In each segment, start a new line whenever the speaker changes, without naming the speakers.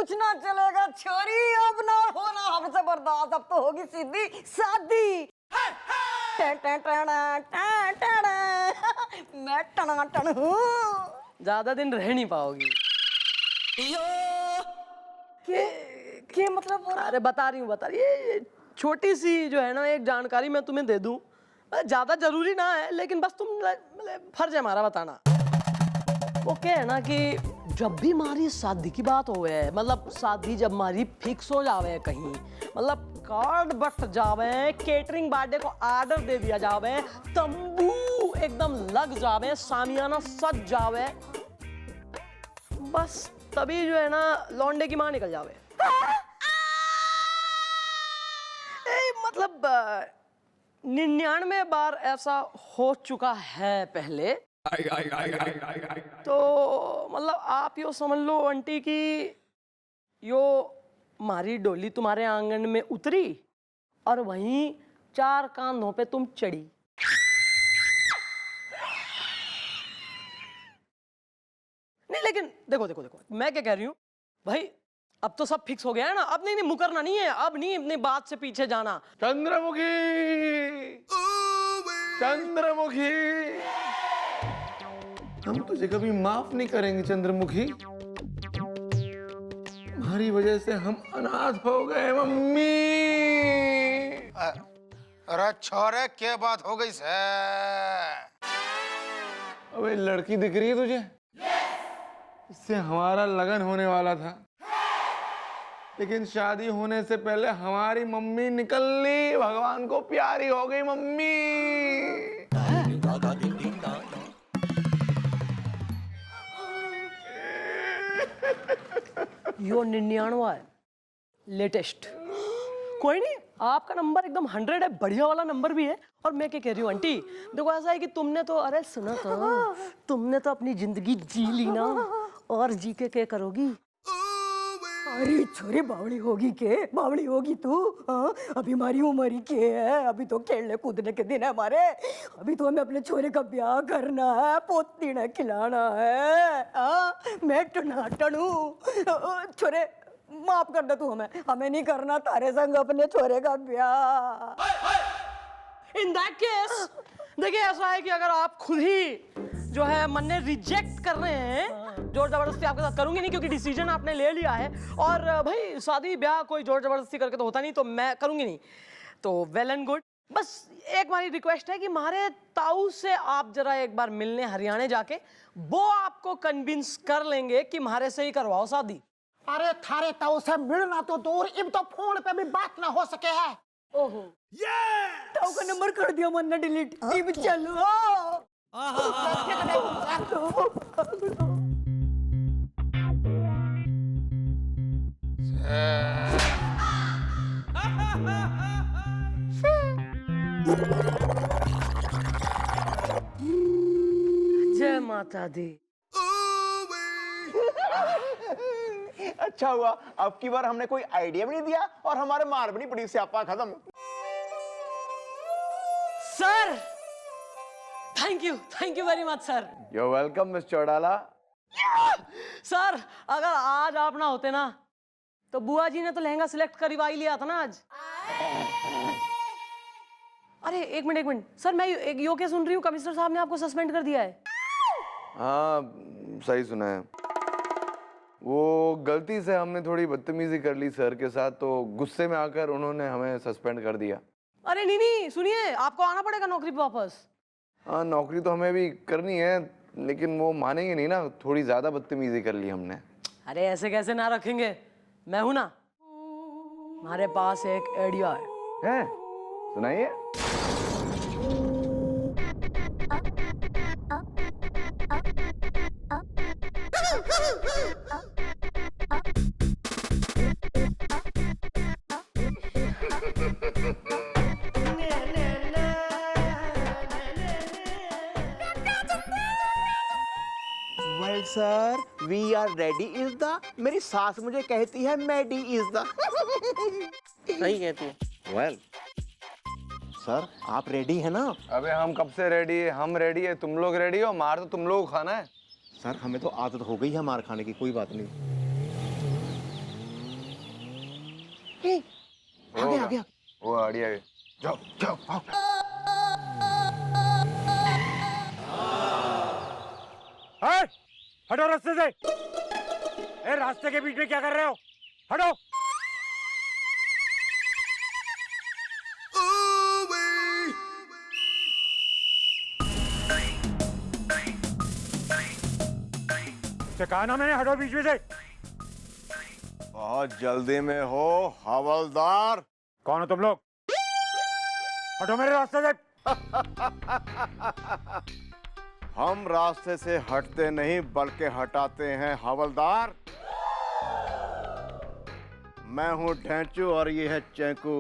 कुछ ना चलेगा छोरी, अब ना होना हमसे बर्दाश्त, अब तो होगी सीधी शादी। मैं टनाटन हूँ।
ज्यादा दिन रह नहीं पाओगी।
के मतलब?
अरे बता रही हूँ ये छोटी सी जो है ना एक जानकारी मैं तुम्हें दे दूं, ज्यादा जरूरी ना है लेकिन बस तुम मतलब फर्ज है हमारा बताना। वो क्या है ना कि जब भी हमारी शादी की बात होवे, मतलब शादी जब हमारी फिक्स हो जावे कहीं, मतलब कार्ड बट जावे, केटरिंग बर्थडे को ऑर्डर दे दिया जावे, तंबू एकदम लग जावे, सामियाना सज जावे, बस तभी जो है ना लौंडे की मां निकल जावे। मतलब 99 बार ऐसा हो चुका है पहले। तो मतलब आप यो समझ लो आंटी कि यो हमारी डोली तुम्हारे आंगन में उतरी और वहीं 4 कांधों पे तुम चढ़ी। नहीं लेकिन देखो देखो देखो मैं क्या कह रही हूं भाई, अब तो सब फिक्स हो गया है ना, अब नहीं मुकरना नहीं है, अब नहीं अपनी बात से पीछे जाना।
चंद्रमुखी, चंद्रमुखी, हम तुझे कभी माफ नहीं करेंगे चंद्रमुखी। तुम्हारी वजह से हम अनाथ हो गए मम्मी।
अरे छोरे क्या बात हो गई से?
अबे लड़की दिख रही है तुझे? इससे हमारा लगन होने वाला था, लेकिन शादी होने से पहले हमारी मम्मी निकल ली, भगवान को प्यारी हो गई मम्मी।
यो 99 है लेटेस्ट। कोई नहीं, आपका नंबर एकदम 100 है, बढ़िया वाला नंबर भी है। और मैं क्या कह रही हूँ आंटी, देखो ऐसा है कि तुमने तो, अरे सुना था, तुमने तो अपनी जिंदगी जी ली ना, और जी के क्या करोगी?
अरे छोरी बावड़ी होगी के? बावड़ी होगी तू? हाँ, अभी हमारी उम्र ही के है, अभी तो खेलने कूदने के दिन है हमारे, अभी तो हमें अपने छोरे का ब्याह करना है, पोती ने खिलाना है। हाँ, मैं टनाटन हूँ। छोरे माफ कर दे तू, हमें नहीं करना तारे संग अपने छोरे का ब्याह।
इन दैट केस देखिए ऐसा है कि अगर आप खुद ही जो है मन ने रिजेक्ट कर रहे हैं, जोर जबरदस्ती आपके साथ करूंगी नहीं क्योंकि डिसीजन आपने ले लिया है, और भाई शादी ब्याह कोई जोर जबरदस्ती करके तो होता नहीं, तो मैं करूंगी नहीं, तो वेल एंड गुड। बस एक हमारी रिक्वेस्ट है कि हमारे ताऊ से आप जरा एक बार मिलने हरियाणा जाके, वो आपको कन्विंस कर लेंगे कि हमारे से ही करवाओ शादी।
अरे थारे ताऊ से मिलना तो दूर, अब तो फोन पे भी बात ना हो सके है।
ओहो, ताऊ का नंबर कर दिया मन ने डिलीट। अब चलो।
जय माता दी।
अच्छा हुआ अब की बार हमने कोई आइडिया भी नहीं दिया और हमारे मार भी नहीं पड़ी, स्यापा खत्म।
Sir thank you very much sir.
You're welcome, miss Chaudala.
Sir अगर आज आप ना होते ना तो बुआ जी ने तो लहंगा सिलेक्ट करवा ही लिया था ना आज। अरे एक मिनट सर, मैं यो क्या सुन रही हूँ, कमिश्नर साहब ने आपको सस्पेंड कर दिया है।
हाँ सही सुना है, वो गलती से हमने थोड़ी बदतमीजी कर ली सर के साथ, तो गुस्से में आकर उन्होंने हमें सस्पेंड कर दिया।
अरे नहीं सुनिए, आपको आना पड़ेगा नौकरी पे वापस।
हाँ नौकरी तो हमें भी करनी है, लेकिन वो मानेंगे नहीं ना, थोड़ी ज्यादा बदतमीजी कर ली हमने।
अरे ऐसे कैसे ना रखेंगे, मैं हूं ना, हमारे पास एक आइडिया है।
सुनाइए।
Well sir, we are ready is the, मेरी सास मुझे कहती है मैडी इज द।
सही कहती है।
वेल
सर आप रेडी है ना?
अबे हम कब से रेडी है, हम रेडी है, तुम लोग रेडी हो, मार तो तुम लोग खाना है।
सर हमें तो आदत हो गई है मार खाने की, कोई बात नहीं।
आगे आगे वो आड़ी आगे जाओ जाओ आओ।
हटो रास्ते से। ए, रास्ते के बीच में क्या कर रहे हो? हटो। कहा ना मैंने, हटो बीच में से।
बहुत जल्दी में हो हवलदार।
कौन हो तुम लोग? हटो मेरे रास्ते से।
हम रास्ते से हटते नहीं बल्कि हटाते हैं हवलदार। मैं हूं ढेंचू और ये है चैंकू,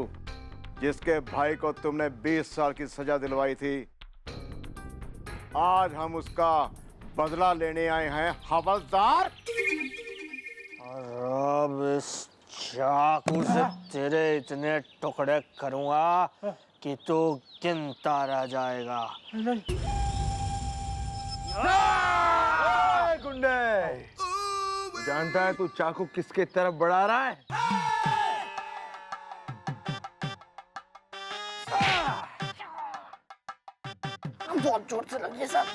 जिसके भाई को तुमने 20 साल की सजा दिलवाई थी। आज हम उसका बदला लेने आए हैं हवलदार।
अब इस चाकू से तेरे इतने टुकड़े करूंगा कि तू गिनता रह जाएगा।
गुंडे, जानता है तू चाकू किसके तरफ बढ़ा रहा है?
बहुत जोर से लगी सब।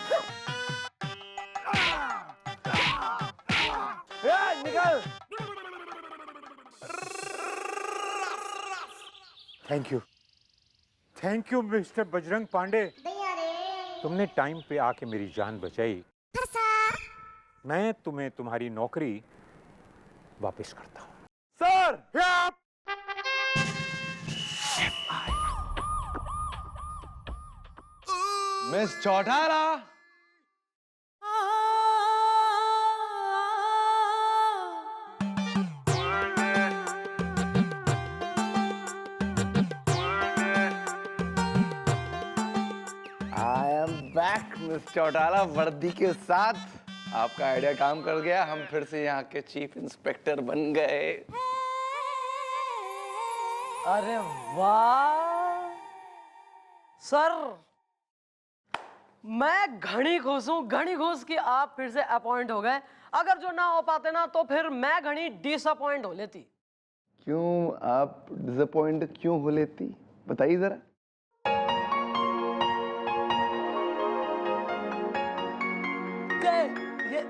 निकल।
Thank you mister Bajrang Pandey. तुमने टाइम पे आके मेरी जान बचाई। मैं तुम्हें तुम्हारी नौकरी वापस करता हूँ।
Sir, miss Chautala. I am back miss Chautala, वर्दी के साथ। आपका आइडिया काम कर गया, हम फिर से यहाँ के चीफ इंस्पेक्टर बन गए।
अरे वाह सर, मैं घनी खुश हूँ, घनी खुश कि आप फिर से अपॉइंट हो गए। अगर जो ना हो पाते ना तो फिर मैं घनी डिसअपॉइंट हो लेती।
क्यों आप डिसअपॉइंट क्यों हो लेती, बताइए जरा।
ये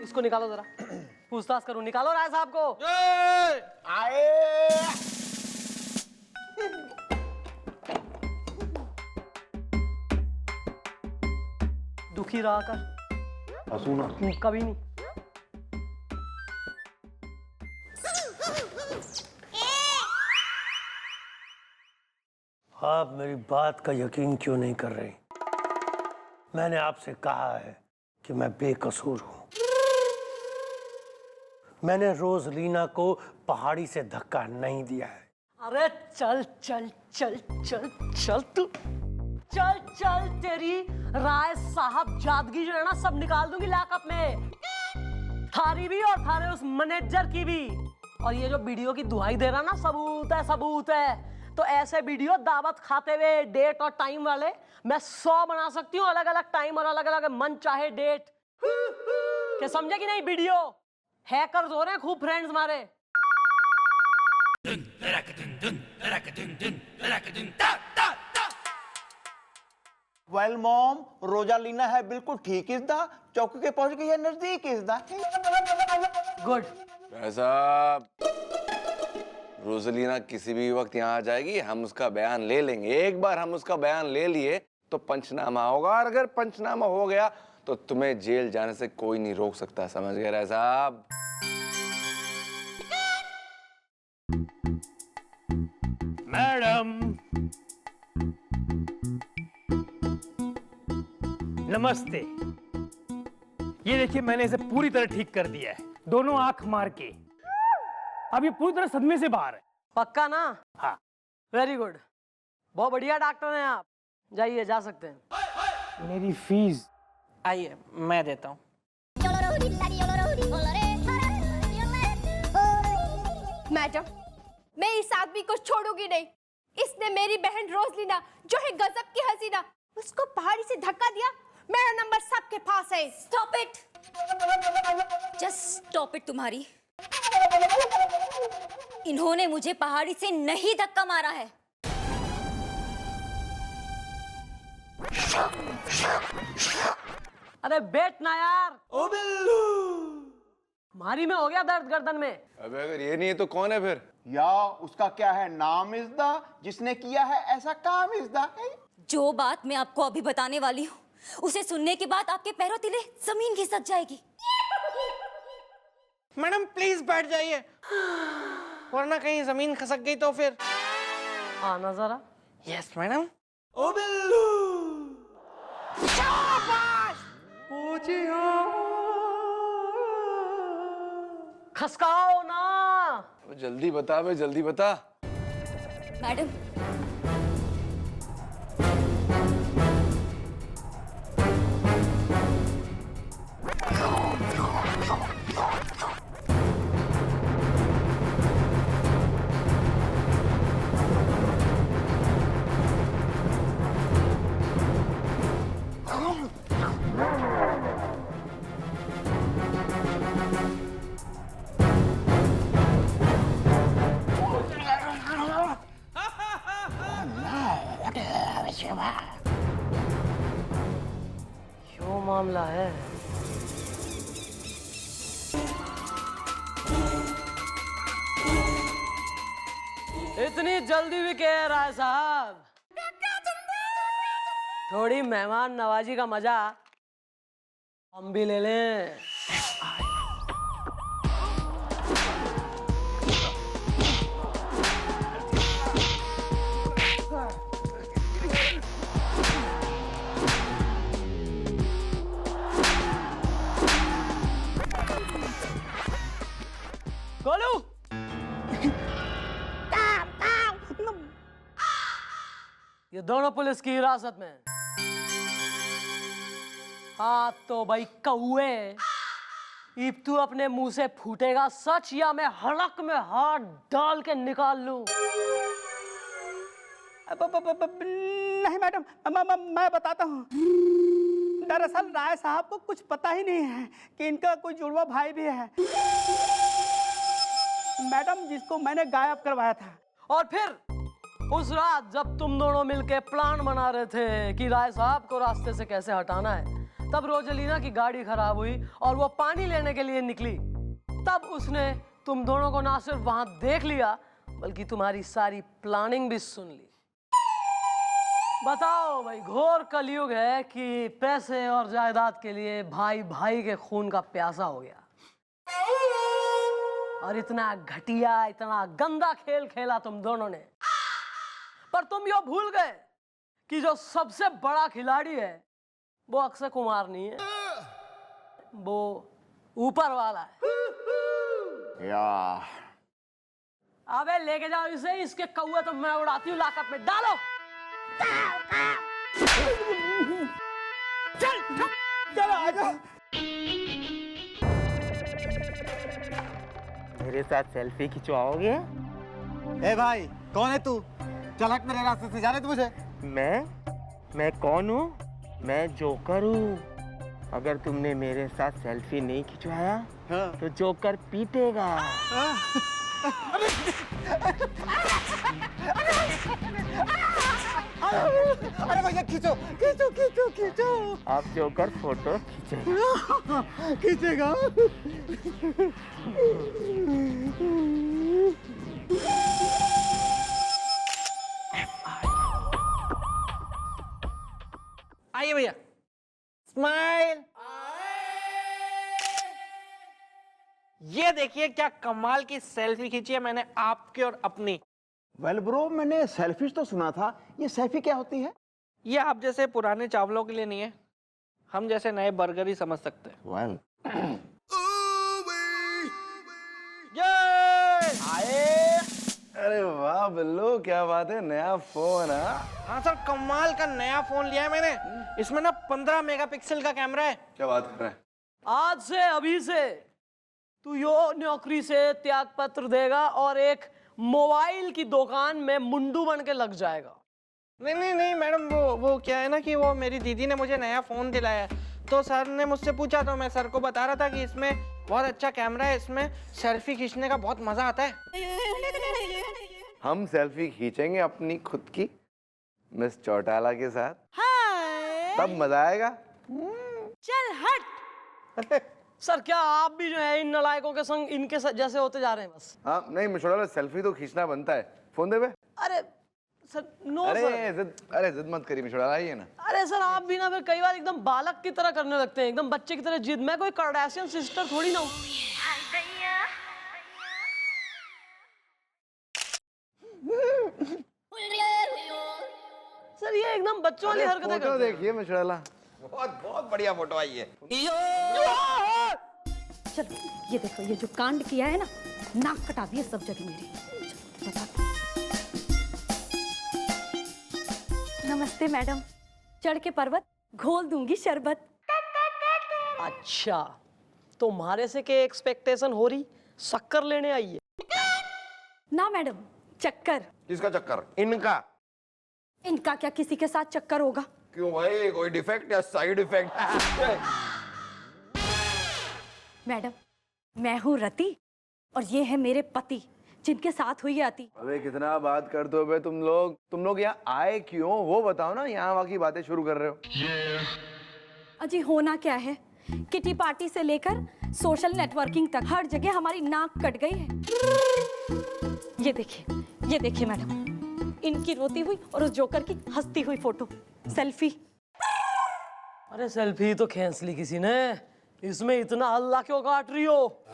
इसको निकालो जरा, पूछताछ करूं। निकालो राय साहब को। दुखी रहा कर,
हसूना
कभी नहीं।
आप मेरी बात का यकीन क्यों नहीं कर रही? मैंने आपसे कहा है कि मैं बेकसूर हूं। मैंने रोजलीना को पहाड़ी से धक्का नहीं दिया है।
अरे चल चल चल चल चल तू चल चल, तेरी राय साहब जादगी जो है ना सब निकाल दूंगी लॉकअप में, थारी भी और थारे उस मैनेजर की भी। और ये जो वीडियो की दुहाई दे रहा ना, सबूत है सबूत है। तो ऐसे वीडियो दावत खाते हुए डेट और टाइम वाले मैं 100 बना सकती हूँ, अलग अलग टाइम और अलग अलग मन चाहे डेट। क्या समझे कि नहीं? वीडियो हैकर्स हो रहे हैं खूब फ्रेंड्स हमारे।
वेल मॉम, रोजालीना है बिल्कुल ठीक इज द चौकी के पहुंच गई है, नजदीक इज द
गुड।
ऐसा रोजलीना किसी भी वक्त यहाँ आ जाएगी, हम उसका बयान ले लेंगे। एक बार हम उसका बयान ले लिए तो पंचनामा होगा, और अगर पंचनामा हो गया तो तुम्हें जेल जाने से कोई नहीं रोक सकता, समझ गए राय साहब?
मैडम नमस्ते। ये देखिए, मैंने इसे पूरी तरह ठीक कर दिया है, दोनों आंख मार के। अब ये पूरी तरह सदमे से बाहर है।
पक्का ना?
हाँ।
वेरी गुड, बहुत बढ़िया डॉक्टर हैं आप। जाइए, जा सकते हैं।
मेरी फीस
आइए मैं देता हूँ।
मैडम, मैं इस आदमी को छोड़ूंगी नहीं। इसने मेरी बहन रोजलीना जो है गजब की हसीना, उसको पहाड़ी से धक्का दिया। मेरा नंबर सबके पास है।
Stop it, just stop it. तुम्हारी इन्होंने मुझे पहाड़ी से नहीं धक्का मारा है।
अरे बैठ ना यार। ओ बिल्लू, मारी में हो गया दर्द गर्दन में।
अबे अगर ये नहीं है तो कौन है फिर?
या उसका क्या है नाम इज़दा, जिसने किया है ऐसा काम इज़दा।
जो बात मैं आपको अभी बताने वाली हूँ, उसे सुनने के बाद आपके पैरों तले जमीन खिसक जाएगी।
मैडम प्लीज बैठ जाइए, वरना कहीं जमीन खसक गई तो फिर।
आना जरा।
Yes madam.
ओ बिल्लू, खसकाओ ना।
जल्दी बता बे, जल्दी बता।
मैडम,
क्यों मामला है? इतनी जल्दी भी कह रहा है साहब? थोड़ी मेहमान नवाजी का मजा हम भी ले लें। गोलू, ये दोनों पुलिस की हिरासत में। हाँ तो भाई कौए, इब तू अपने मुंह से फूटेगा सच या मैं हड़क में हाथ डाल के निकाल लूं?
नहीं मैडम, मैं बताता हूँ। दरअसल राय साहब को कुछ पता ही नहीं है कि इनका कोई जुड़वा भाई भी है मैडम, जिसको मैंने गायब करवाया था।
और फिर उस रात जब तुम दोनों मिलके प्लान बना रहे थे कि राय साहब को रास्ते से कैसे हटाना है, तब रोजलीना की गाड़ी खराब हुई और वो पानी लेने के लिए निकली। तब उसने तुम दोनों को ना सिर्फ वहां देख लिया, बल्कि तुम्हारी सारी प्लानिंग भी सुन ली। बताओ भाई, घोर कलयुग है कि पैसे और जायदाद के लिए भाई भाई के खून का प्यासा हो गया। और इतना घटिया, इतना गंदा खेल खेला तुम दोनों ने। पर तुम यो भूल गए कि जो सबसे बड़ा खिलाड़ी है वो अक्षय कुमार नहीं है, वो ऊपर वाला है।
या
अबे लेके जाओ इसे, इसके कौवे तो मैं उड़ाती हूँ लाकअप में। डालो।
चलो आजा।
मेरे साथ सेल्फी खिंचवाओगे?
ए भाई, कौन है तू? चल हट मेरे रास्ते से, जाने दे मुझे।
मैं कौन हूँ? मैं जोकर हूँ। अगर तुमने मेरे साथ सेल्फी नहीं खिंचवाया तो जोकर पीटेगा।
अरे भैया खींचो खींचो खींचो खींचो।
आप जोकर फोटो खींचेगा।
खींचेगा।
आइए भैया, स्माइल। ये देखिए क्या कमाल की सेल्फी खींची है मैंने आपकी और अपनी।
वेल ब्रो, मैंने सेल्फिश तो सुना था, ये सेल्फी क्या होती है?
ये आप जैसे पुराने चावलों के लिए नहीं है, हम जैसे नए बर्गर ही समझ सकते हैं।
वेल
अरे वाह बिल्लू, क्या बात है, नया फोन है?
हाँ सर, कमाल का नया फोन लिया है मैंने। इसमें ना 15 मेगापिक्सल का कैमरा है।
क्या बात कर रहा है?
आज से, अभी से तू यो नौकरी से त्याग पत्र देगा और एक मोबाइल की दुकान में मुंडू बन के लग जाएगा।
नहीं नहीं नहीं मैडम, वो क्या है ना कि वो मेरी दीदी ने मुझे नया फोन दिलाया है,
तो सर ने मुझसे पूछा तो मैं सर को बता रहा था कि इसमें बहुत अच्छा कैमरा है, इसमें सेल्फी खींचने का बहुत मजा आता है।
हम सेल्फी खींचेंगे अपनी खुद की मिस चौटाला के साथ, तब मजा आएगा।
चल हट। सर क्या आप भी जो है इन नालायकों के संग इनके जैसे होते जा रहे हैं बस?
हाँ नहीं मिस चौटाला, सेल्फी तो खींचना बनता है। फोन दे बे।
अरे सर नो
अरे
सर।
जिद मत करिए मिस चौटाला, आइए ना।
अरे सर आप भी ना फिर कई बार एकदम बालक की तरह करने लगते हैं, एकदम बच्चे की तरह जिद। मैं कोई कार्डाशियन सिस्टर थोड़ी ना हूँ। सर ये एकदम बच्चों वाली हरकतें
फोटो
करते हैं।
देखिए मिस चौटाला,
बहुत बढ़िया फोटो आई है।
चलो ये देखो, ये जो कांड किया है ना, नाक कटा दिए सब जगह मेरी। चलो, बता। नमस्ते मैडम, चढ़ के पर्वत घोल दूंगी शरबत।
अच्छा तुम्हारे से क्या एक्सपेक्टेशन हो रही? शक्कर लेने आई है?
ना मैडम, चक्कर।
किसका चक्कर?
इनका
इनका क्या किसी के साथ चक्कर होगा?
क्यों भाई, कोई डिफेक्ट या साइड इफेक्ट?
मैडम मैं हूँ रति और ये है मेरे पति जिनके साथ हुई आती।
अबे कितना बात करते हो बे तुम लोग यहाँ आए क्यों वो बताओ ना, यहाँ वहाँ की बातें शुरू कर रहे हो।
अजी होना क्या है, किटी पार्टी से लेकर सोशल नेटवर्किंग तक हर जगह हमारी नाक कट गई है। ये देखिए मैडम, इनकी रोती हुई और उस जोकर की हंसती हुई फोटो, सेल्फी।
अरे सेल्फी तो खींच ली किसी ने, इसमें इतना हल्ला क्यों काट रही हो?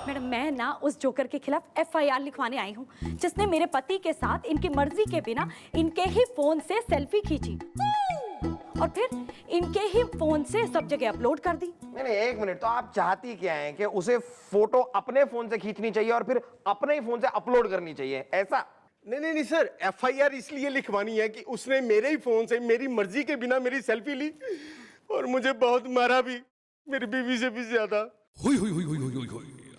मैडम मैं ना उस जोकर के खिलाफ FIR लिखवाने आई हूँ जिसने मेरे पति के साथ इनकी मर्जी के बिना इनके ही फोन से सेल्फी खींची और फिर इनके ही फोन से सब जगह अपलोड कर दी।
नहीं एक मिनट, तो आप चाहती क्या हैं कि उसे फोटो अपने फोन से खींचनी चाहिए और फिर अपने ही फोन से अपलोड करनी चाहिए, ऐसा?
नहीं सर, FIR इसलिए लिखवानी है कि उसने मेरे ही फोन से मेरी मर्जी के बिना मेरी सेल्फी ली और मुझे बहुत मारा भी, मेरी बीवी से भी ज्यादा।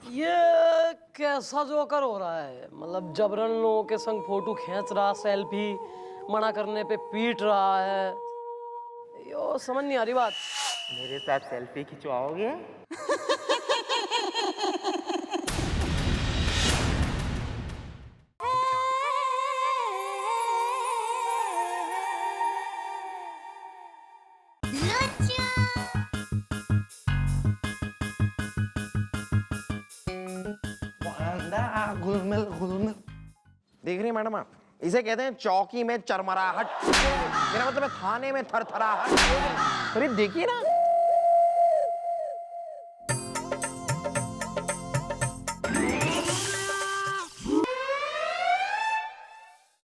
ये कैसा जोकर हो रहा है? मतलब जबरन लोगों के संग फोटो खींच रहा, सेल्फी मना करने पे पीट रहा है। यो समझ नहीं आ रही बात।
मेरे साथ सेल्फी खिंचवाओगे?
घुलमिल।
देख रही मैडम आप, इसे कहते हैं चौकी में चरमराहट। मेरा मतलब है थाने में थरथराहट। अरे देखिए ना,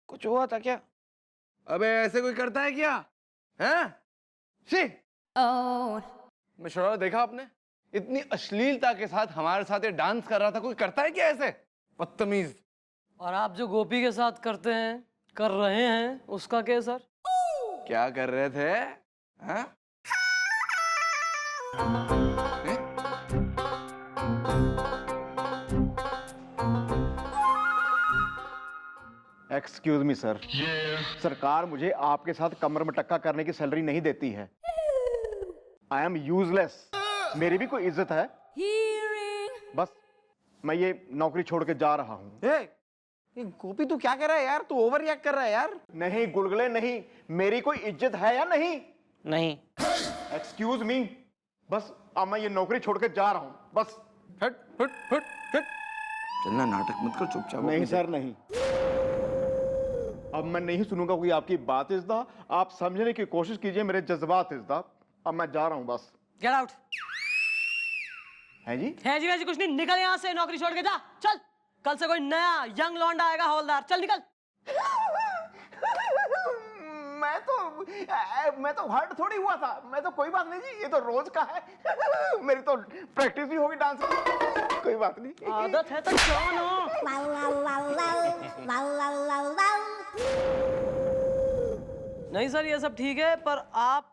कुछ हुआ था क्या?
अबे ऐसे कोई करता है क्या? हैं? शी मिश्रा, देखा आपने इतनी अश्लीलता के साथ हमारे साथ ये डांस कर रहा था, कोई करता है क्या ऐसे? बदतमीज।
और आप जो गोपी के साथ करते हैं, कर रहे हैं, उसका क्या सर?
क्या कर रहे थे? हाँ?
एक्सक्यूज मी सर, सरकार मुझे आपके साथ कमर में टक्का करने की सैलरी नहीं देती है। आई एम यूजलेस, मेरी भी कोई इज्जत है। बस मैं ये नौकरी छोड़ के जा रहा हूँ।
ये गोपी तू क्या कर रहा है यार? तू ओवर रिएक्ट कर रहा है यार।
नहीं गुलगुले नहीं, मेरी कोई इज्जत है या नहीं?
नहीं।
एक्सक्यूज मी, बस अब मैं ये नौकरी छोड़ के जा रहा हूँ, बस।
हट हट हट हट। चलना, नाटक मत कर, चुपचाप।
नहीं सर नहीं, अब मैं नहीं सुनूंगा कोई आपकी बात इज़्ज़ा। आप समझने की कोशिश कीजिए मेरे जज्बात इज़्ज़ा। अब मैं जा रहा हूँ बस।
Get out.
है जी?
है जी वैसे कुछ नहीं, निकल यहाँ से, नौकरी छोड़ के जा, चल। कल से कोई नया यंग लौंडा आएगा हवलदार, चल निकल।
मैं तो हर्ट थोड़ी हुआ था, मैं तो कोई बात नहीं जी, ये तो रोज का है। मेरी तो प्रैक्टिस भी होगी डांस की, कोई बात नहीं।
आदत है तो कौन हो? नहीं सर ये सब ठीक है, पर आप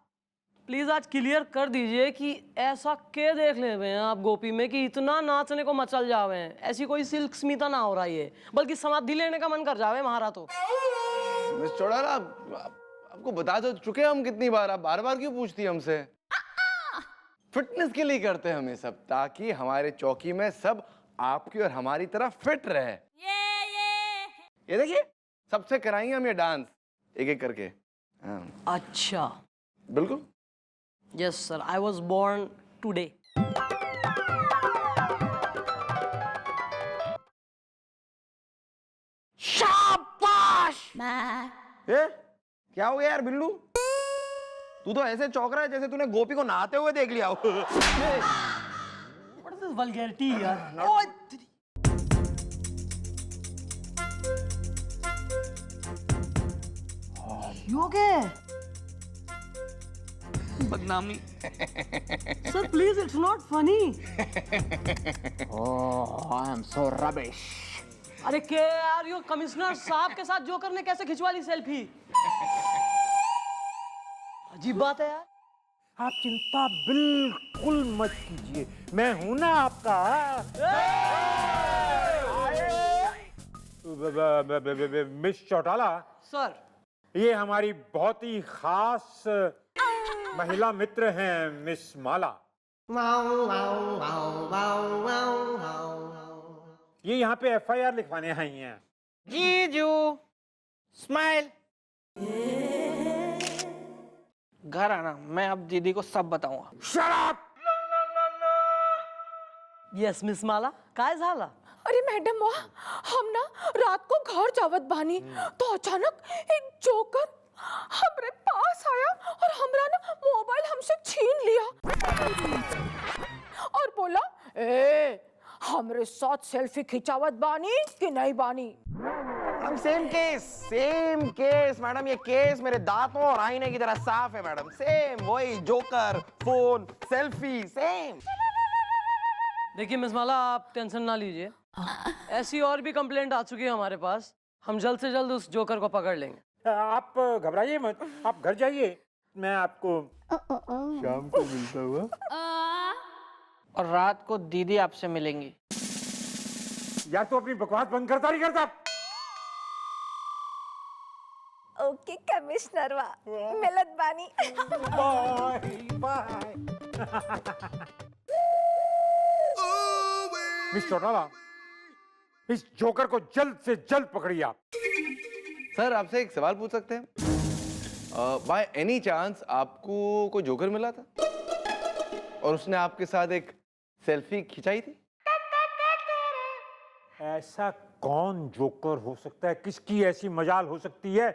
प्लीज आज क्लियर कर दीजिए कि ऐसा क्या देख ले हुए हैं आप गोपी में कि इतना नाचने को मचल जावे हैं। ऐसी कोई सिल्क स्मिता ना हो रही है, बल्कि समाधि लेने का मन कर जावे हमारा तो।
मिस चौटाला, आपको बता तो चुके हम कितनी बार, आप बार बार क्यों पूछती है हमसे? फिटनेस के लिए करते हैं हम ये सब, ताकि हमारे चौकी में सब आपकी और हमारी तरह फिट रहे। ये देखिए, सबसे कराएंगे हम ये डांस एक एक करके। हाँ।
अच्छा,
बिल्कुल।
Yes sir, I was born today.
शाबाश। क्या हो गया यार बिल्लू, तू तो ऐसे चौंक रहा है जैसे तूने गोपी को नहाते हुए देख लिया हो।
What is this vulgarity यार? You okay?
बदनामी।
Sir, please, it's not funny.
Oh, I am so rubbish.
अरे के यार, यो कमिश्नर साहब के साथ जोकर ने कैसे खिंचवा ली सेल्फी? अजीब बात है यार।
आप चिंता बिल्कुल मत कीजिए, मैं हूं ना आपका। मिस चौटाला
सर,
ये हमारी बहुत ही खास महिला मित्र हैं, मिस माला। ये यहाँ पे FIR लिखवाने आई हैं।
जीजू स्माइल। घर आना, मैं अब दीदी को सब बताऊंगा।
Shut up!
यस मिस माला, काय झाला?
अरे मैडम वाह, हम ना रात को घर जावत बानी तो अचानक एक जोकर हमरे पास आया और हमरा ना मोबाइल हमसे छीन लिया और बोला, ए हमरे साथ सेल्फी खिंचावत बानी कि नहीं बानी?
सेम केस मैडम, ये केस मेरे दांतों और आईने की तरह साफ है मैडम। सेम वही जोकर, फोन, सेल्फी, सेम।
देखिए मिस माला, आप टेंशन ना लीजिए, ऐसी और भी कंप्लेंट आ चुकी है हमारे पास। हम जल्द से जल्द उस जोकर को पकड़ लेंगे।
आप घबराइए मत, आप घर जाइए, मैं आपको शाम को मिलता हुआ।
और रात को दीदी आपसे मिलेंगी।
या तो अपनी बकवास बंद करता नहीं करता।
ओके कमिश्नर वाह, मिलत बानी।
Bye bye. मिस चौटाला, इस जोकर को जल्द से जल्द पकड़िए आप।
सर, आपसे एक सवाल पूछ सकते हैं? बाय एनी चांस आपको कोई जोकर मिला था और उसने आपके साथ एक सेल्फी खिंचाई थी?
ऐसा कौन जोकर हो सकता है, किसकी ऐसी मजाल हो सकती है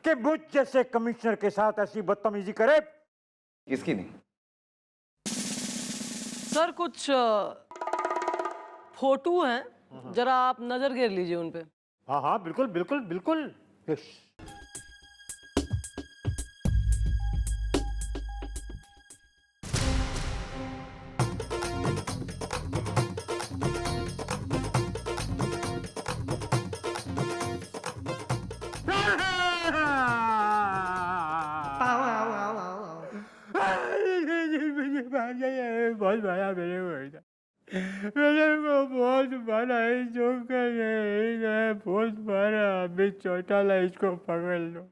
कि मुझ जैसे कमिश्नर के साथ ऐसी बदतमीजी करे?
किसकी नहीं?
सर, कुछ फोटो हैं, जरा आप नजर गिर लीजिए उन पे।
हाँ हाँ, बिल्कुल बिल्कुल बिल्कुल। यस। बहुत बड़ा मेरे को बहुत बड़ा है जोकर है, बहुत बड़ा। अभी चौटाला, इसको पकड़ लो।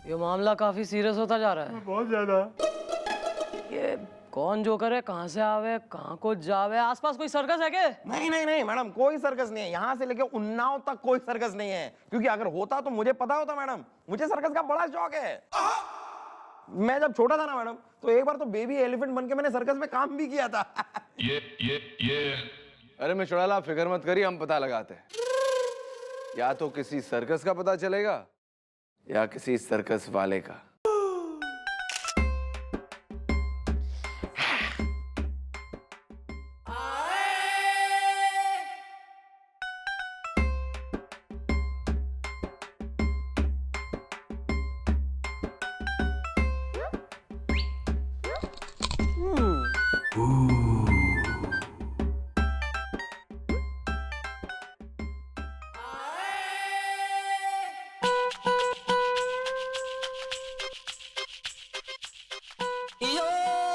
ये मामला काफी सीरियस होता जा रहा है।
बहुत ज्यादा।
ये कौन जोकर है, कहाँ से आवे, कहाँ को जावे? आसपास कोई सर्कस है क्या?
नहीं नहीं नहीं मैडम, कोई सर्कस नहीं है। यहाँ से लेके उन्नाव तक कोई सर्कस नहीं है, क्योंकि अगर होता तो मुझे पता होता मैडम। मुझे सर्कस का बड़ा शौक है। मैं जब छोटा था ना मैडम, तो एक बार तो बेबी एलिफेंट बन के मैंने सर्कस में काम भी किया था। ये अरे मैं चौटाला, आप फिक्र मत करिए, हम पता लगाते हैं। या तो किसी सर्कस का पता चलेगा या किसी सर्कस वाले का।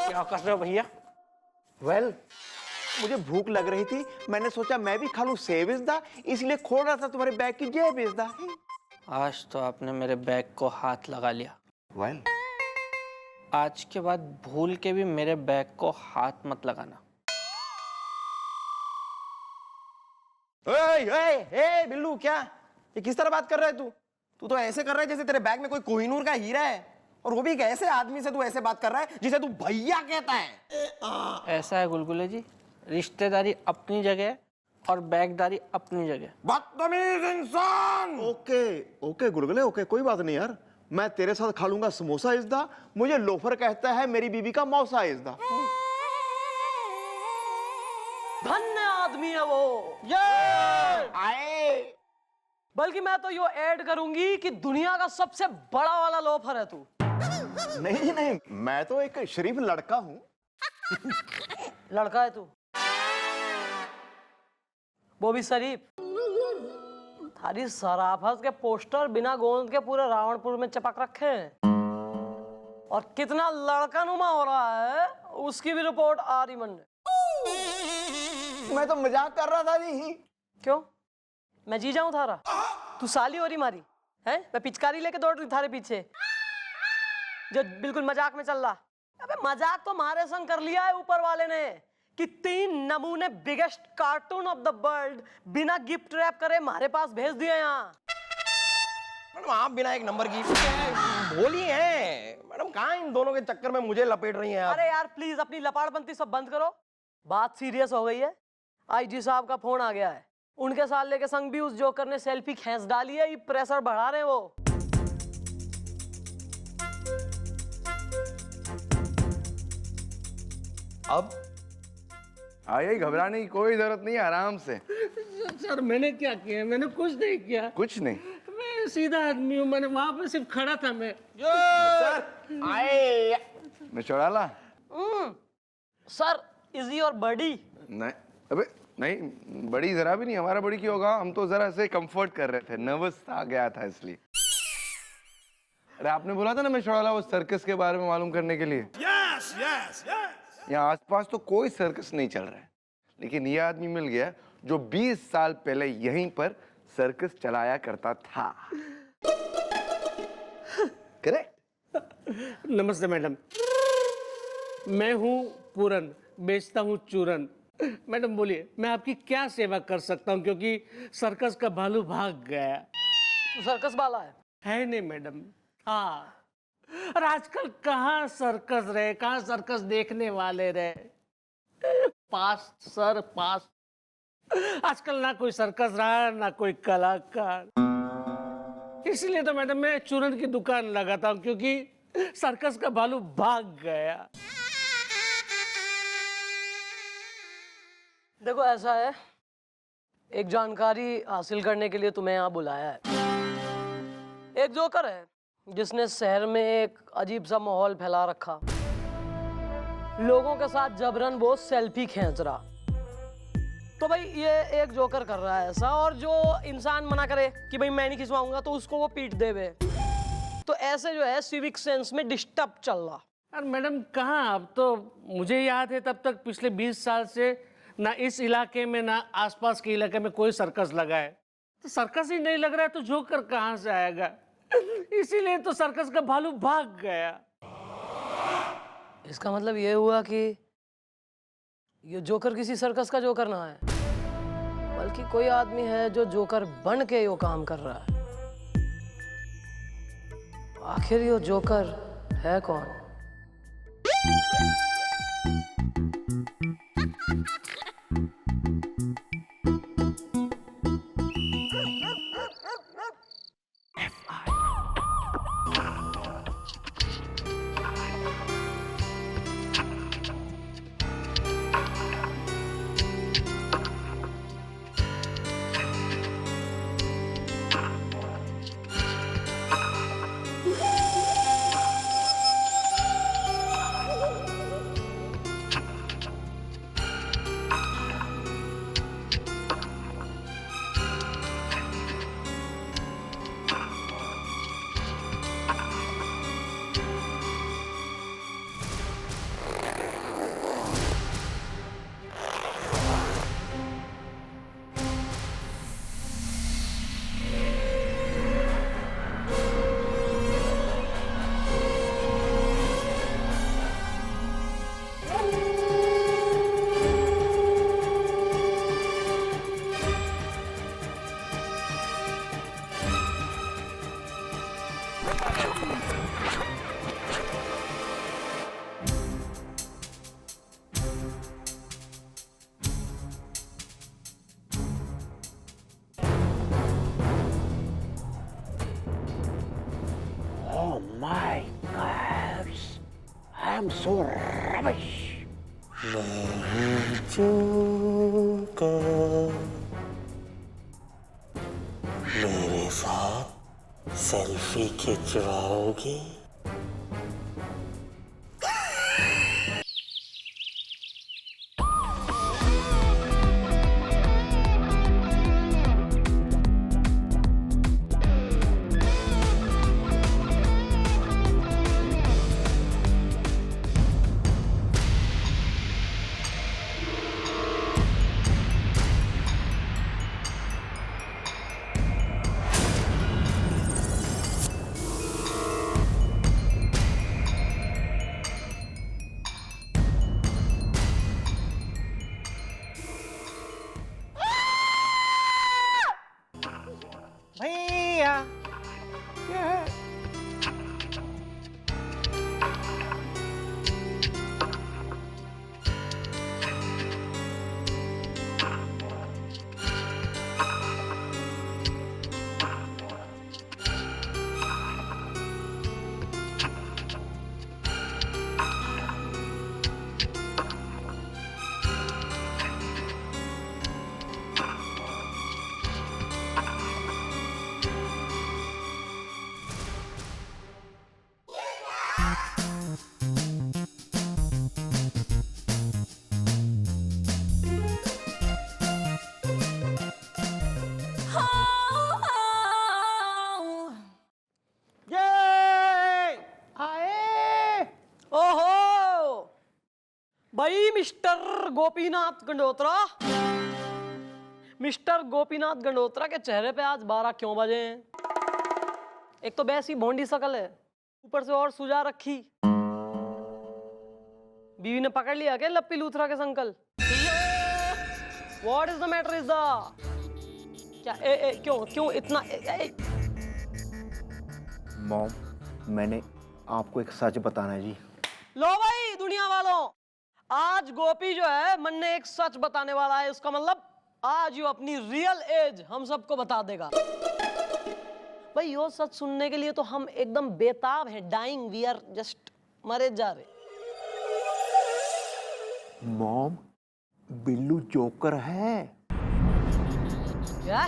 क्या कर रहे हो भैया?
वेल, मुझे भूख लग रही थी, मैंने सोचा मैं भी खा लूं सेविज़दा, इसलिए खोल रहा था तुम्हारे बैग की जेबिज़दा।
आज तो आपने मेरे बैग को हाथ लगा लिया।
वेल,
आज के बाद भूल के भी मेरे बैग को हाथ मत लगाना।
ए बिल्लू, क्या ये किस तरह बात कर रहा है तू? तू तो ऐसे कर रहा है जैसे तेरे बैग में कोई कोहिनूर का हीरा है, और वो भी एक ऐसे आदमी से तू ऐसे बात कर रहा है जिसे तू भैया कहता है।
ऐसा है गुलगुले जी, रिश्तेदारी अपनी जगह और बैगदारी अपनी जगह।
बदतमीज इंसान।
ओके ओके गुलगुले, ओके, कोई बात नहीं यार। मैं तेरे साथ खा लूंगा समोसा इज़दा, मुझे लोफर कहता है मेरी बीबी का मौसा इज़दा।
धन्य आदमी है वो।
आए।
बल्कि मैं तो यो ऐड करूंगी कि दुनिया का सबसे बड़ा वाला लोफर है तू।
नहीं नहीं, मैं तो एक शरीफ लड़का हूं।
लड़का है तू, वो भी शरीफ। थारी सराफत के पोस्टर बिना गोंद के पूरे रावणपुर में चपक रखे हैं, और कितना लड़कानुमा हो रहा है उसकी भी रिपोर्ट आ रही मन।
मैं तो मजाक कर रहा था जी।
क्यों? मैं जी जाऊं थारा? तू साली हो रही मारी है? मैं पिचकारी लेके दौड़ रही थारे पीछे, जो बिल्कुल मजाक में चल रहा। अबे मजाक तो हमारे संग कर लिया है ऊपर वाले ने कि 3 नमूने biggest cartoon of the world बिना गिफ्ट रैप करे हमारे पास भेज दिए यहाँ।
मैडम आप बिना एक नंबर की भोली हैं। मैडम कहाँ इन दोनों के चक्कर में मुझे लपेट रही हैं आप?
अरे यार प्लीज अपनी लपाड़बंती सब बंद करो, बात सीरियस हो गई है। आईजी साहब का फोन आ गया है, उनके साले के संग भी उस जोकर ने सेल्फी खींच डाली है, ये प्रेशर बढ़ा रहे हैं वो।
अब आइए, घबराने की कोई जरूरत नहीं है, आराम से।
सर मैंने क्या किया? मैंने कुछ नहीं किया।
कुछ नहीं,
मैं सीधा आदमी हूँ, मैंने वहां पे सिर्फ खड़ा था मैं।
सर आए।
मैं चौड़ाला।
सर इज योर बडी?
नहीं, अबे नहीं, बड़ी जरा भी नहीं। हमारा बड़ी क्यों होगा? हम तो जरा से कंफर्ट कर रहे थे, नर्वस आ गया था इसलिए। अरे आपने बोला था ना मैं चौड़ाला, वो सर्कस के बारे में मालूम करने के लिए। Yes yes yes. यहाँ आसपास तो कोई सर्कस नहीं चल रहा है, लेकिन ये आदमी मिल गया जो 20 साल पहले यहीं पर सर्कस चलाया करता था। करेक्ट?
नमस्ते मैडम, मैं हूँ पूरन, बेचता हूँ चूरन। मैडम बोलिए, मैं आपकी क्या सेवा कर सकता हूँ, क्योंकि सर्कस का भालू भाग गया।
तू सर्कस वाला
है नहीं मैडम। हाँ, और आजकल कहाँ सर्कस रहे, कहाँ सर्कस देखने वाले रहे। पास सर पास। आजकल ना कोई सर्कस रहा, ना कोई कलाकार। इसलिए तो मैडम मैं चूरन की दुकान लगाता हूँ, क्योंकि सर्कस का भालू भाग गया।
देखो ऐसा है, एक जानकारी हासिल करने के लिए तुम्हें यहाँ बुलाया है। एक जोकर है जिसने शहर में एक अजीब सा माहौल फैला रखा, लोगों के साथ जबरन वो सेल्फी खींच रहा। तो भाई ये एक जोकर कर रहा है ऐसा, और जो इंसान मना करे कि भाई मैं नहीं खिंचवाऊंगा तो उसको वो पीट देवे। तो ऐसे जो है सिविक सेंस में डिस्टर्ब चल रहा।
और मैडम कहाँ, अब तो मुझे याद है तब तक पिछले 20 साल से ना इस इलाके में ना आसपास के इलाके में कोई सर्कस लगा है। तो सर्कस ही नहीं लग रहा है तो जोकर कहाँ से आएगा? इसीलिए तो सर्कस का भालू भाग गया।
इसका मतलब ये हुआ कि ये जोकर किसी सर्कस का जोकर ना है, बल्कि कोई आदमी है जो जोकर बन के यो काम कर रहा है। आखिर यो जोकर है कौन?
am so rubbish.
मेरे साथ सेल्फी खिंचवाओगी?
भैया
ओहो भाई मिस्टर गोपीनाथ गंडोत्रा, मिस्टर गोपीनाथ गंडोत्रा के चेहरे पे आज 12 क्यों बजे हैं? एक तो वैसी भोंडी शकल है, ऊपर से और सुजा रखी। बीवी ने पकड़ लिया क्या लप्पी लूथरा के संकल? What is the matter is the क्या क्यों इतना
मॉम, मैंने आपको एक सच बताना है जी।
लो भाई दुनिया वालों, आज गोपी जो है मन ने एक सच बताने वाला है। इसका मतलब आज ये अपनी रियल एज हम सबको बता देगा। भाई यो सच सुनने के लिए तो हम एकदम बेताब हैं, डाइंग, वी आर जस्ट मरे जा रहे।
मॉम, बिल्लू जोकर है।
क्या?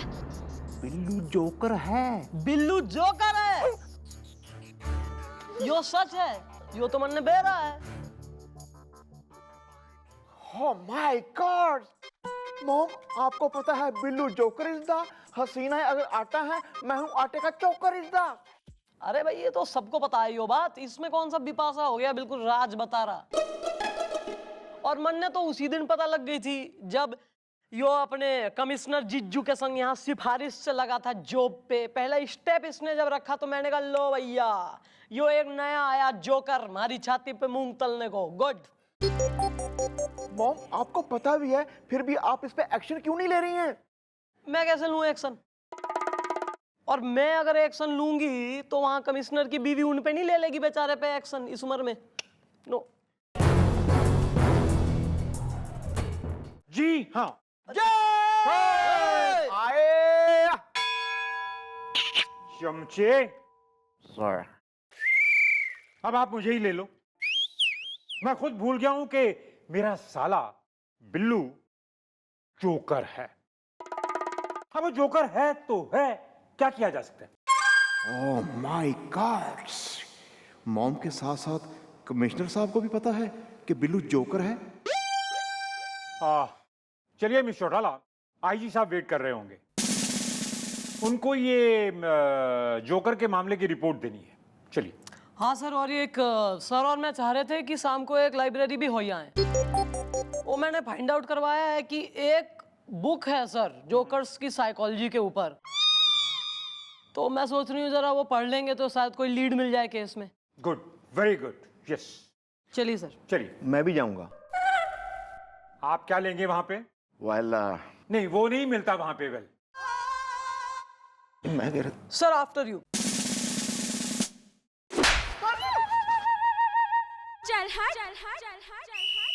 बिल्लू जोकर है।
बिल्लू जोकर है? यो सच है? यो तो मन ने बेरा है।
Oh my God! मॉम, आपको पता है बिल्लू जोकर इज द हसीना है अगर आटा है, मैं हूं आटे का चोकर इज द।
अरे भाई ये तो सबको पता है यो बात, इसमें कौन सा बिपाशा हो गया, बिल्कुल राज बता रहा। और मन ने तो उसी दिन पता लग गई थी जब यो अपने कमिश्नर जिज्जू के संग यहाँ सिफारिश से लगा था जॉब पे। पहला स्टेप इसने जब रखा तो मैंने कहा लो भैया यो एक नया आया जोकर हमारी छाती पे मूंग तलने को। गुड।
मॉम, आपको पता भी है फिर भी आप इस पे एक्शन क्यों नहीं ले रही हैं?
मैं कैसे लूं एक्शन? और मैं अगर एक्शन लूंगी तो वहां कमिश्नर की बीवी उन पे नहीं ले लेगी बेचारे पे एक्शन इस उम्र में। नो।
जी हाँ।
आए
चमचे,
सर।
अब आप मुझे ही ले लो। मैं खुद भूल गया हूं कि मेरा साला बिल्लू जोकर है। अब वो जोकर है तो है, क्या किया जा सकता है?
Oh my God! मॉम के साथ साथ कमिश्नर साहब को भी पता है कि बिल्लू जोकर है।
चलिए मिस चौटाला, आईजी साहब वेट कर रहे होंगे। उनको ये जोकर के मामले की रिपोर्ट देनी है। चलिए।
हाँ सर, और ये एक सर और मैं चाह रहे थे कि शाम को एक लाइब्रेरी भी हो जाए। वो मैंने फाइंड आउट करवाया है कि एक बुक है सर जोकर्स की साइकोलॉजी के ऊपर। तो मैं सोच रही हूँ जरा वो पढ़ लेंगे तो शायद कोई लीड मिल जाए केस में।
Good, very good, yes.
चलिए सर।
चलिए।
मैं भी जाऊंगा।
आप क्या लेंगे वहां पे?
वेल
नहीं, वो नहीं मिलता वहां पे। वेल
मैं दे
सर आफ्टर यू।
चल हट, चल हट, चल हट, चल हट।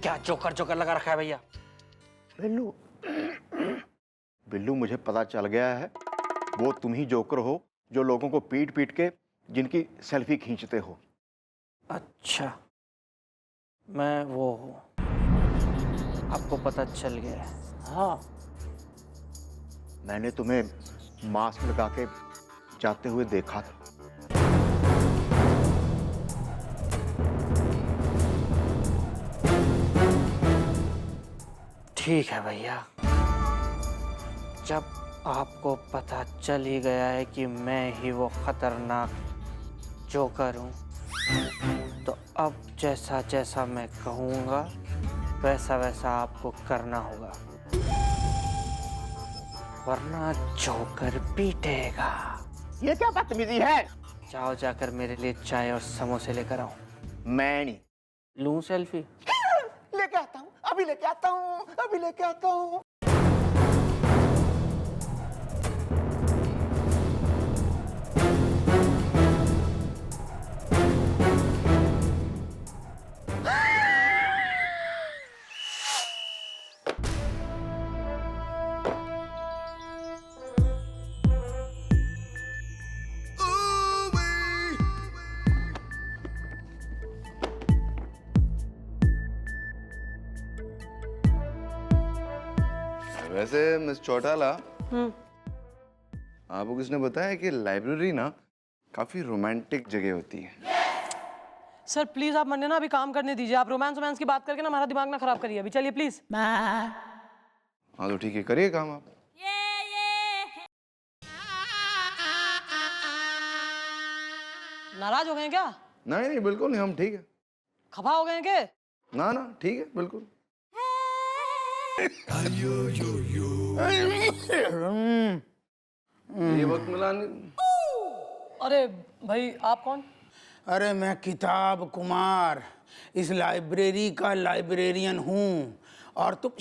क्या जोकर जोकर लगा रखा है भैया?
बिल्लू बिल्लू, मुझे पता चल गया है, वो तुम ही जोकर हो जो लोगों को पीट पीट के जिनकी सेल्फी खींचते हो।
अच्छा, मैं वो हूँ, आपको पता चल गया है?
हाँ।
मैंने तुम्हें मास्क लगा के जाते हुए देखा था।
ठीक है भैया, जब आपको पता चल ही गया है कि मैं ही वो खतरनाक जोकर हूँ, तो अब जैसा जैसा मैं कहूँगा वैसा वैसा आपको करना होगा, वरना जोकर पीटेगा।
ये क्या बदतमीजी है?
जाओ जाकर मेरे लिए चाय और समोसे लेकर आओ।
मैं नहीं।
लूं सेल्फी?
लेके आता हूँ, अभी लेके आता हूँ, अभी लेके आता हूँ।
वैसे मिस चौटाला, आपको किसने बताया कि लाइब्रेरी ना काफी रोमांटिक जगह होती है?
सर प्लीज आप मन्ने ना अभी काम करने दीजिए, आप रोमांस रोमांस की बात करके ना हमारा दिमाग ना खराब करिए अभी, चलिए प्लीज।
हाँ तो ठीक है, करिए काम आप।
नाराज हो गए हैं क्या?
नहीं नहीं बिल्कुल नहीं, हम ठीक है।
खफा हो गए हैं क्या?
ना ना ठीक है बिल्कुल। ये वक्त मिला नहीं।
अरे भाई आप कौन?
अरे मैं किताब कुमार, इस लाइब्रेरी का लाइब्रेरियन हूँ। और तुम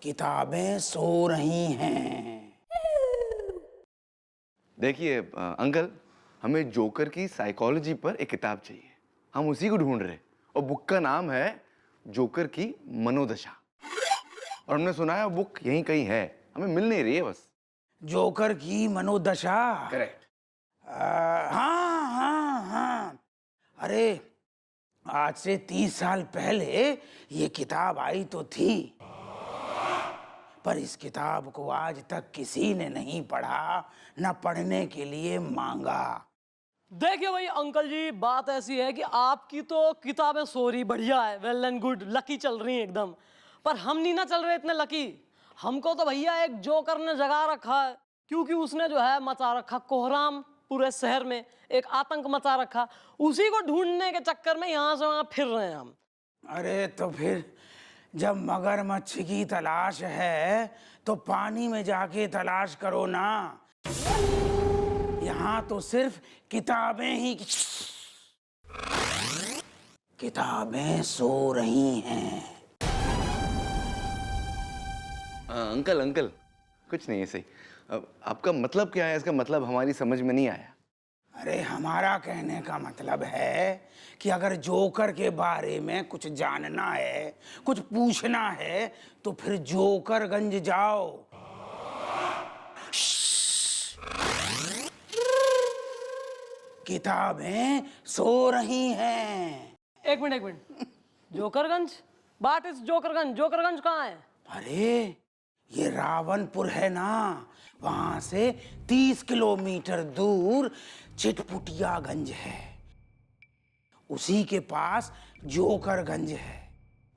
किताबें सो रही हैं।
देखिए अंकल, हमें जोकर की साइकोलॉजी पर एक किताब चाहिए, हम उसी को ढूंढ रहे, और बुक का नाम है जोकर की मनोदशा। और हमने सुना है बुक यहीं कहीं है, हमें मिल नहीं रही है बस।
जोकर की मनोदशा?
करेक्ट।
हाँ हाँ हाँ, अरे आज से 30 साल पहले ये किताब आई तो थी, पर इस किताब को आज तक किसी ने नहीं पढ़ा, न पढ़ने के लिए मांगा।
देखिए भाई अंकल जी, बात ऐसी है कि आपकी तो किताबें सो रही, बढ़िया है, वेल एंड गुड, लकी चल रही हैं एकदम, पर हम नहीं ना चल रहे इतने लकी। हमको तो भैया एक जोकर ने जगा रखा है, क्योंकि उसने जो है मचा रखा कोहराम पूरे शहर में, एक आतंक मचा रखा, उसी को ढूंढने के चक्कर में यहाँ से वहाँ फिर रहे हैं हम।
अरे तो फिर जब मगरमच्छ की तलाश है तो पानी में जाके तलाश करो ना, यहाँ तो सिर्फ किताबें ही किताबें सो रही हैं।
अंकल अंकल कुछ नहीं है, सही। आपका मतलब क्या है? इसका मतलब हमारी समझ में नहीं आया।
अरे हमारा कहने का मतलब है कि अगर जोकर के बारे में कुछ जानना है, कुछ पूछना है, तो फिर जोकरगंज जाओ। किताबें सो रही हैं।
एक मिनट जोकरगंज? बात इज जोकरगंज, जोकरगंज कहाँ है?
अरे ये रावणपुर है ना, वहां से 30 किलोमीटर दूर चिटपुटियागंज है, उसी के पास जोकरगंज है।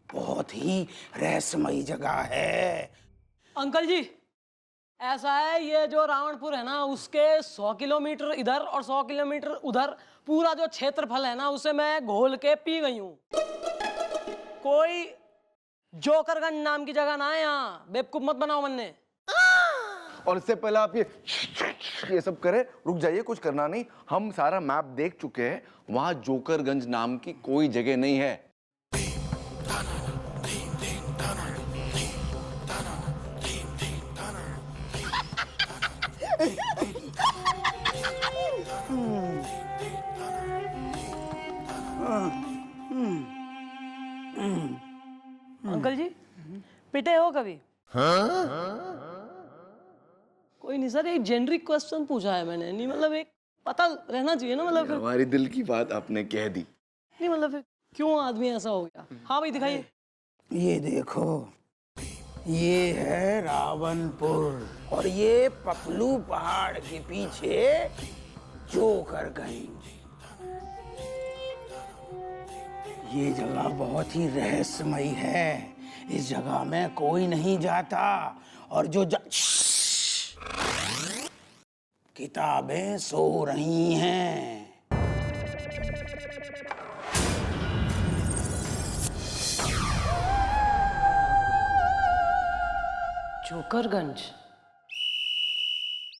बहुत ही रहस्यमयी जगह है।
अंकल जी ऐसा है, ये जो रावणपुर है ना, उसके 100 किलोमीटर इधर और 100 किलोमीटर उधर पूरा जो क्षेत्रफल है ना, उसे मैं घोल के पी गई हूँ। कोई जोकरगंज नाम की जगह ना है यहाँ, बेवकूफ मत बनाओ मन्ने।
और इससे पहले आप ये सब करें, रुक जाइए, कुछ करना नहीं, हम सारा मैप देख चुके हैं, वहां जोकरगंज नाम की कोई जगह नहीं है।
पिटे हो कभी? कोई नहीं सर, एक जेनरिक क्वेश्चन पूछा है मैंने, नहीं मतलब एक पता रहना चाहिए ना, मतलब फिर
हमारी दिल की बात आपने कह दी।
नहीं मतलब फिर क्यों आदमी ऐसा हो गया? हाँ भाई दिखाइए।
ये देखो, ये है रावणपुर और ये पपलू पहाड़ के पीछे जोकरगंज। ये जगह बहुत ही रहस्यमयी है, इस जगह में कोई नहीं जाता और किताबें सो रही हैं।
जोकरगंज।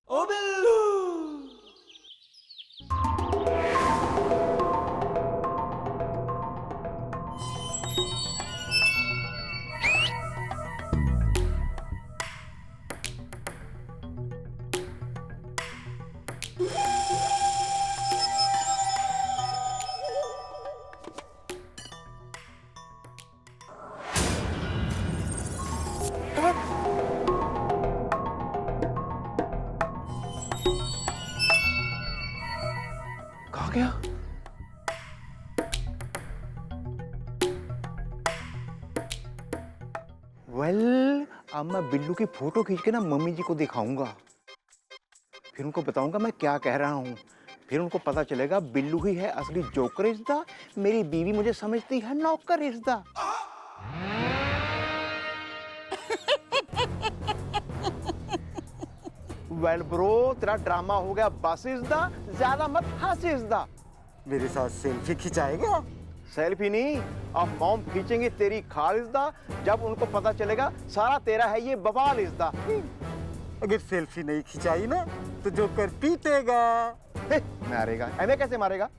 ओ बिल्लू,
कहाँ गया?
अब मैं बिल्लू की फोटो खींच के ना मम्मी जी को दिखाऊंगा, फिर उनको बताऊंगा मैं क्या कह रहा हूँ। फिर उनको पता चलेगा बिल्लू ही है असली जोकर इज़दा, मेरी बीवी मुझे समझती है नौकर इज़दा। वेल ब्रो, तेरा ड्रामा हो गया बस इज़दा, ज्यादा मत हंस इज़दा।
मेरे साथ सेल्फी खिंचाएगा?
सेल्फी नहीं, अब मॉम खींचेंगे तेरी खाल इज़दा, जब उनको पता चलेगा सारा तेरा है ये बवाल इज़दा।
अगर सेल्फी नहीं खिंचाई ना तो जोकर पीटेगा।
मारेगा? हमें कैसे मारेगा?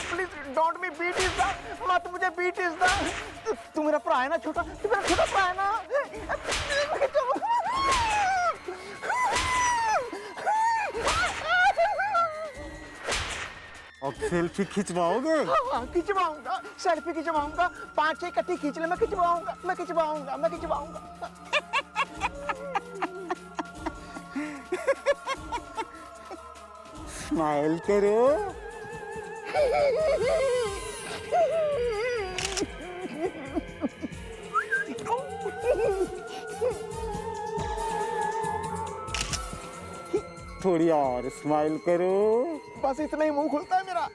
प्लीज डोंट मी बीट इज़दा, मत मुझे बीट इज़दा। तू मेरा भरा है ना छोटा, तू मेरा छोटा भरा है ना।
अब सेल्फी खिंचवाओगे?
हाँ, खिंचवाऊंगा, सेल्फी खिंचवाऊंगा, 5-6 इकट्ठी खींच ले, मैं खिंचवाऊंगा, मैं खिंचवाऊंगा, मैं खिंचवाऊंगा।
स्माइल करो। थोड़ी और स्माइल करो।
बस इतना ही मुंह खुलता है मेरा।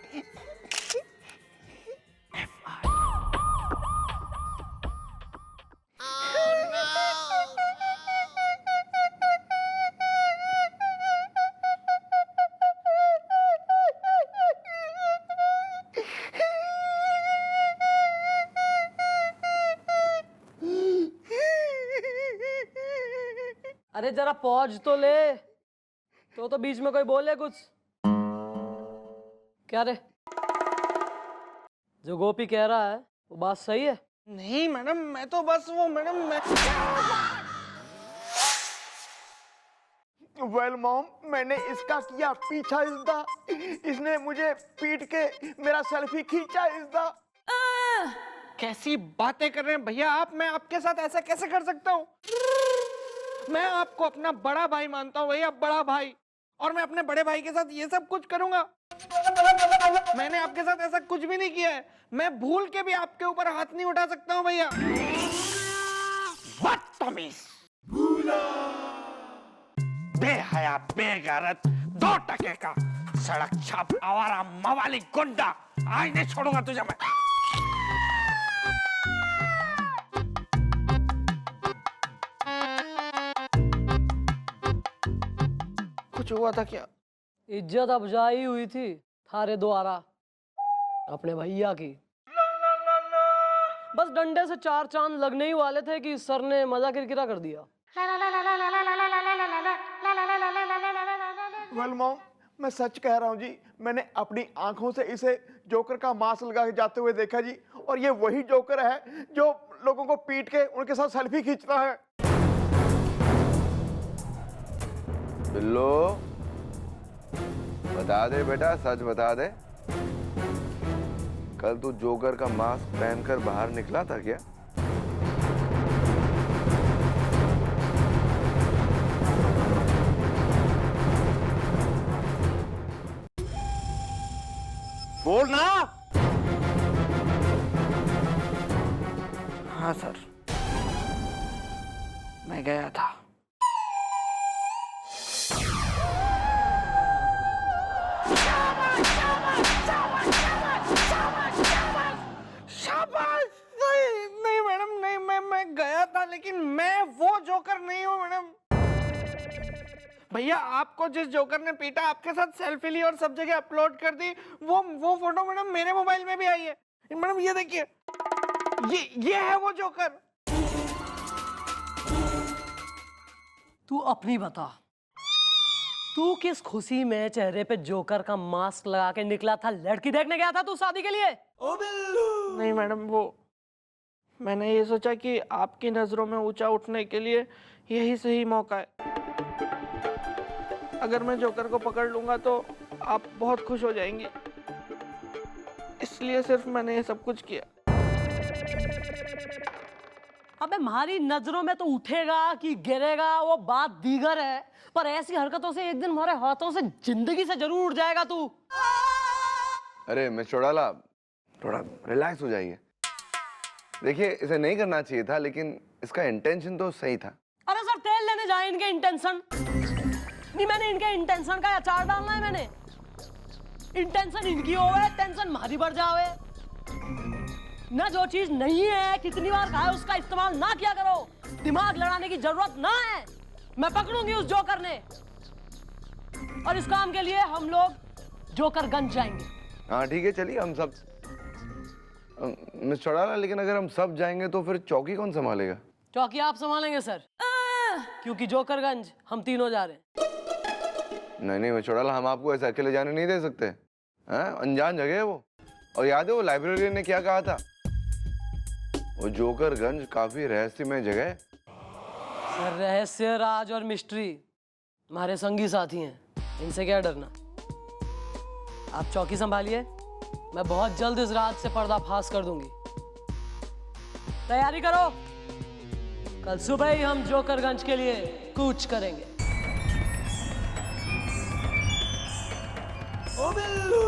अरे जरा पहुंच तो ले, तो बीच में कोई बोले कुछ। क्या रे, जो गोपी कह रहा है वो बात सही है?
नहीं मैडम, मैं तो बस वो मैडम मैं...
वेल मॉम, मैंने इसका किया पीछा इज़दा, इसने मुझे पीट के मेरा सेल्फी खींचा इज़दा।
कैसी बातें कर रहे हैं भैया आप? मैं आपके साथ ऐसा कैसे कर सकता हूँ? मैं आपको अपना बड़ा भाई मानता हूँ भैया, बड़ा भाई, और मैं अपने बड़े भाई के साथ ये सब कुछ करूंगा? मैंने आपके साथ ऐसा कुछ भी नहीं किया है, मैं भूल के भी आपके ऊपर हाथ नहीं उठा सकता हूँ भैया।
बदतमीज, बेहया, बेगैरत, 2 टके का सड़क छाप आवारा मवाली गुंडा, आज नहीं छोड़ूंगा तुझे मैं।
कुछ हुआ था क्या?
इज्जत अफजाई हुई थी थारे द्वारा अपने भैया की। बस डंडे से 4 चांद लगने ही वाले थे कि सर ने मजा किरकिरा कर दिया।
वेल मॉम, मैं सच कह रहा हूँ जी, मैंने अपनी आंखों से इसे जोकर का मास्क लगा के जाते हुए देखा जी, और ये वही जोकर है जो लोगों को पीट के उनके साथ सेल्फी खींचता है।
बिल्लो, बता दे बेटा, सच बता दे, कल तू जोकर का मास्क पहनकर बाहर निकला था क्या?
बोल ना।
हाँ सर, मैं गया था।
शाबाश। नहीं मैडम, नहीं, मैं गया था, लेकिन मैं वो जोकर नहीं हूँ मैडम। भैया, आपको जिस जोकर ने पीटा, आपके साथ सेल्फी ली और सब जगह अपलोड कर दी, वो फोटो मैडम मेरे मोबाइल में भी आई है। मैडम ये देखिए, ये है वो जोकर।
तू अपनी बता, तू किस खुशी में चेहरे पे जोकर का मास्क लगा के निकला था? लड़की देखने गया था तू शादी के लिए?
नहीं मैडम, वो मैंने ये सोचा कि आपकी नजरों में ऊंचा उठने के लिए यही सही मौका है। अगर मैं जोकर को पकड़ लूंगा तो आप बहुत खुश हो जाएंगी, इसलिए सिर्फ मैंने ये सब कुछ किया।
अबे हमारी नजरों में तो उठेगा कि गिरेगा वो बात दीगर है, पर ऐसी हरकतों से एक दिन हमारे हाथों से जिंदगी से जरूर उठ जाएगा तू।
अरे मिस चौड़ाला, थोड़ा रिलैक्स हो जाइए। देखिए, इसे नहीं करना चाहिए था, लेकिन इसका इंटेंशन तो सही था।
अरे सर, तेल लेने जाए इनके इंटेंशन नहीं, मैंने इनके इंटेंशन का अचार डालना है। मैंने इंटेंशन इनकी होवे, टेंशन हमारी बढ़ जावे ना। जो चीज नहीं है, कितनी बार कहा है, उसका इस्तेमाल ना किया करो। दिमाग लड़ाने की जरूरत ना है। मैं पकड़ूंगी उस जोकर ने, और इस काम के लिए हम लोग जोकरगंज जाएंगे।
हाँ ठीक है, चलिए हम सब। मिस चौड़ाला, लेकिन अगर हम सब जाएंगे तो फिर चौकी कौन संभालेगा?
चौकी आप संभालेंगे सर, क्योंकि जोकरगंज हम तीनों जा रहे हैं।
नहीं मिस चौड़ाला, हम आपको ऐसे अकेले जाने नहीं दे सकते हैं। अनजान जगह है वो। और याद है वो लाइब्रेरियन ने क्या कहा था? वो जोकरगंज काफी रहस्यमय जगह है।
सर, रहस्य, राज और मिस्ट्री हमारे संगी साथी हैं, इनसे क्या डरना। आप चौकी संभालिए, मैं बहुत जल्द इस रात से पर्दाफाश कर दूंगी। तैयारी करो, कल सुबह ही हम जोकरगंज के लिए कूच करेंगे। ओ Billu!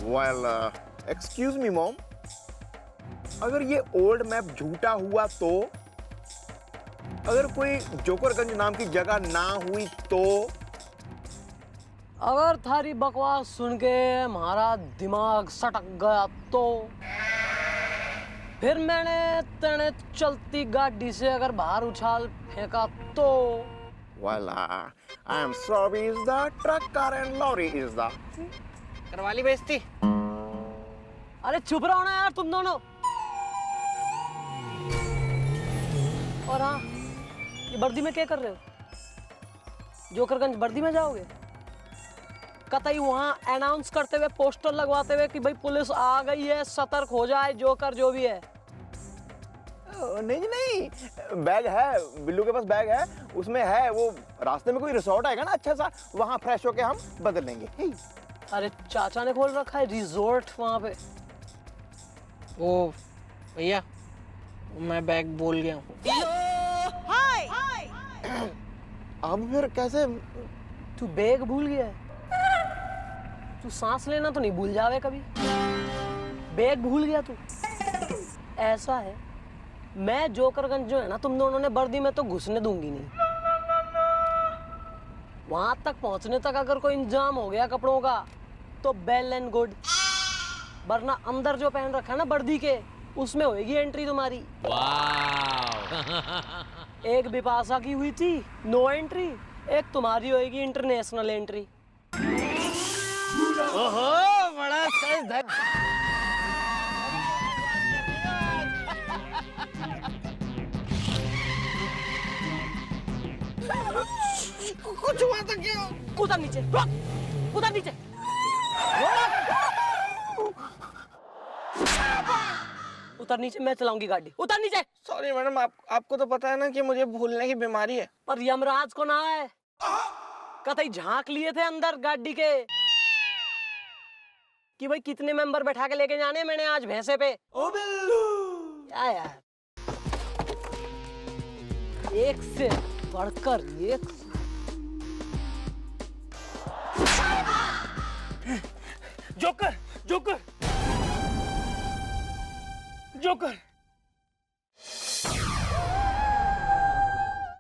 Well, excuse me, mom. अगर ये ओल्ड मैप झूठा हुआ तो, अगर कोई जोकरगंज नाम की जगह ना हुई तो,
अगर थारी बकवास सुन के हमारा दिमाग सटक गया तो, फिर मैंने तेने चलती गाड़ी से अगर बाहर उछाल फेंका तो,
well, I am sorry is the trucker and lorry is the.
करवा ली बेइज्जती।
अरे चुप रहो ना यार तुम दोनों। और हाँ, ये बर्दी में क्या कर रहे हो? जोकरगंज बर्दी में जाओगे? कतई वहां अनाउंस करते हुए, पोस्टर लगवाते हुए कि भाई पुलिस आ गई है, सतर्क हो जाए, जोकर जो भी है।
नहीं, बैग है, बिल्लू के पास बैग है, उसमें है। वो रास्ते में कोई रिसोर्ट आएगा ना अच्छा सा, वहां फ्रेश होके हम बदल लेंगे।
अरे चाचा ने खोल रखा है रिजॉर्ट वहां पे।
ओ भैया, मैं बैग भूल गया हूँ।
अब फिर कैसे?
तू बैग भूल गया है? तू सांस लेना तो नहीं भूल जावे कभी? बैग भूल गया तू? ऐसा है, मैं जोकरगंज जो है ना, तुम दोनों ने बर्दी में तो घुसने दूंगी नहीं। वहां तक पहुंचने तक अगर कोई इंतजाम हो गया कपड़ों का तो वेल एंड गुड, वरना अंदर जो पहन रखा है ना बर्दी के, उसमें होएगी एंट्री तुम्हारी। एक बिपाशा की हुई थी नो एंट्री, एक तुम्हारी होएगी इंटरनेशनल एंट्री।
ओहो, बड़ा सही धन। कुछ हुआ तो क्या?
कूदा नीचे, कूदा नीचे। उतर नीचे, मैं चलाऊंगी गाड़ी, उतर नीचे।
सॉरी मैडम, आपको तो पता है ना कि मुझे भूलने की बीमारी है।
पर यमराज को ना है, कतई झांक लिए थे अंदर गाड़ी के कि भाई कितने मेंबर बैठा के लेके जाने मैंने आज भैंसे पे। ओ बिल्लू क्या यार, एक से बढ़कर एक।
Joker joker joker